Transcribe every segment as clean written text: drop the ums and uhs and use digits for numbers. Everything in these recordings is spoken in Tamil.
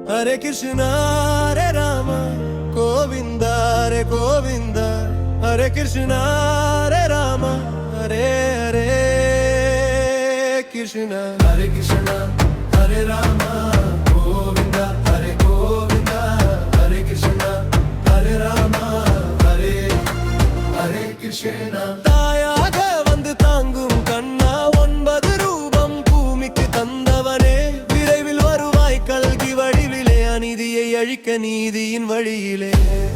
Hare Krishna Hare Rama Govinda Hare Govinda Hare Krishna Hare Rama Hare Hare Krishna Hare Krishna Hare Rama Govinda Hare Govinda Hare Krishna Hare Rama Hare Hare Krishna தாயாக வந்து தாங்கும் கண்ணா 9 ரூபம் பூமிக்கு தந்தவனே விரைவில் வருவாய் கல்கி வடிவிலே அநீதியை அழிக்க நீதியின் வழியிலே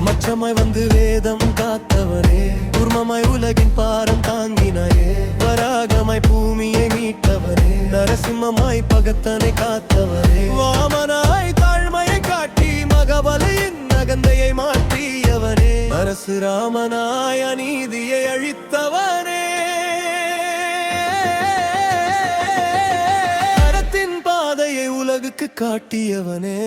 மச்சமாய் வந்து வேதம் காத்தவனே கூர்மமாய் உலகின் பாரம் தாங்கினாயே வராகமாய் பூமியை மீட்டவரே நரசிம்மமாய் பகத்தனை காத்தவரே வாமனாய் தாழ்மையை காட்டி மகபலியின் நகந்தையை மாற்றியவனே பரசுராமனாய் அநீதியை அழித்தவனே அறத்தின் பாதையை உலகுக்கு காட்டியவனே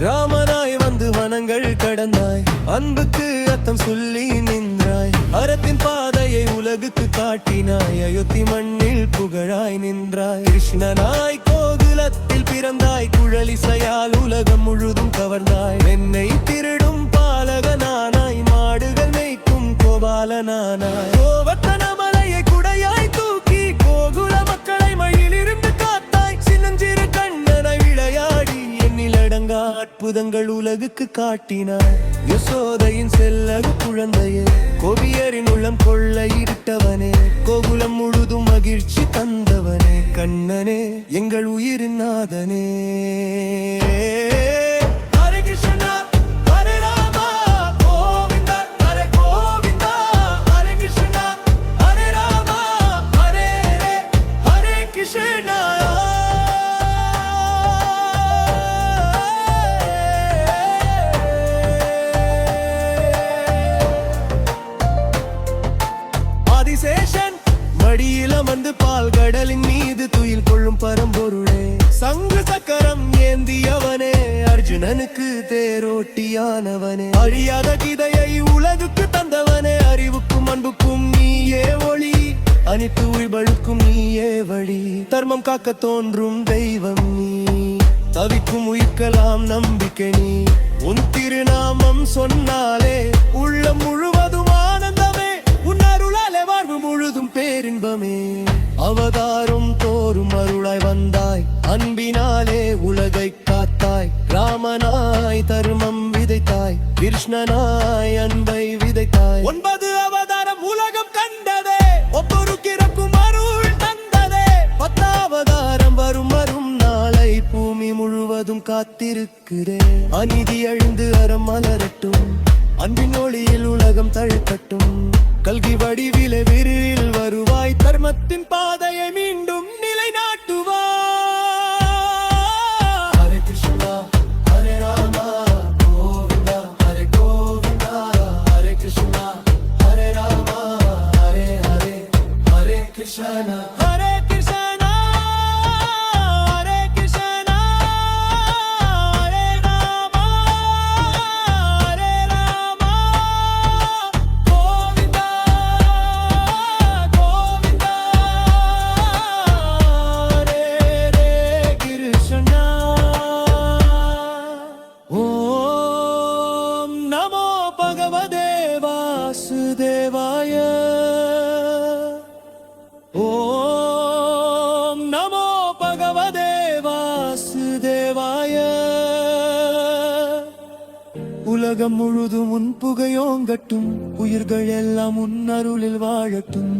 ராமனாய் வந்து வனங்கள் கடந்தாய் அன்புக்கு அர்த்தம் சொல்லி நின்றாய் அறத்தின் பாதையை உலகுக்கு காட்டினாய் அயோத்தி மண்ணில் புகழாய் நின்றாய் கிருஷ்ணனாய் கோகுலத்தில் பிறந்தாய் குழலிசையால் உலகம் முழுதும் கவர்ந்தாய் என்னை திருடும் பாலகனானாய் மாடுகள் மேய்க்கும் கோபாலனானாய் கோவர்த்தன மலையை குடையாய் தூக்கி கோகுல மக்களை மயிலிருந்து காத்தாய் சின்னஞ்சிறு கண்ணனாய் விளையாடி அடங்கா அற்புதங்கள் உலகுக்கு காட்டினார் யசோதையின் செல்லகு குழந்தையே கோபியரின் உள்ளம் கொள்ளையிட்டவனே கோகுலம் முழுதும் மகிழ்ச்சி தந்தவனே கண்ணனே எங்கள் உயிரின் நாதனே ஹரே கிருஷ்ணா ஹரே ராமா கோவிந்தா ஹரே கோவிந்தா ஹரே கிருஷ்ணா ஹரே ராமா ஹரே ஹரே கிருஷ்ணா சேஷன் மடியில வந்து பால் கடலின் மீது துயில் கொள்ளும் பரம்பொருளே சங்கு சக்கரம் ஏந்தியவனே அர்ஜுனனுக்கு தேரோட்டியானவனே அழியாத கீதையை உலகுக்கு தந்தவனே அறிவுக்கும் அன்புக்கும் நீயே ஒளி அனைத்து உயிர்களுக்கும் நீயே வழி தர்மம் காக்க தோன்றும் தெய்வம் நீ தவிக்கும் உயிர்க்கலாம் நம்பிக்கை நீ உன் திருநாமம் சொன்னாலே உள்ளம் முழுவதும் ஆனந்தமே உன்னருளாலே வாழ்வு முழுதும் பேரின்பமே அவதாரம் தோறும் அருளாய் வந்தாய் அன்பினாலே உலகை காத்தாய் ராமனாய் தர்மம் விதைத்தாய் கிருஷ்ணனாய் அன்பை விதைத்தாய் 9 அவதாரம் உலகம் கண்டதே ஒவ்வொரு கிறக்கும் அருள் தந்ததே 10 அவதாரம் வரும் நாளை பூமி முழுவதும் காத்திருக்கிறேன் அநீதி அழிந்து அறம் மலரட்டும் அன்பின் ஒளியில் உலகம் தழுக்கட்டும் கல்கி வடிவிலே விரிவில் வருவாய் தர்மத்தின் பாதையை மீண்டும் நிலைநாட்டுவாய் ஹரே கிருஷ்ணா ஹரே ராமா கோவிந்தா ஹரே கோவிந்தா ஹரே கிருஷ்ணா ஹரே ராமா ஹரே ஹரே ஹரே கிருஷ்ணா ஹரே கிருஷ்ணா ஹரே கிருஷ்ணா ஹரே ராமா ஹரே ராமா வாசுதேவாய ஓம் நமோ பகவதே வாசுதேவாய உலகம் முழுதும் உன் புகையோங்கட்டும் உயிர்கள் எல்லாம் உன் அருளில் வாழட்டும்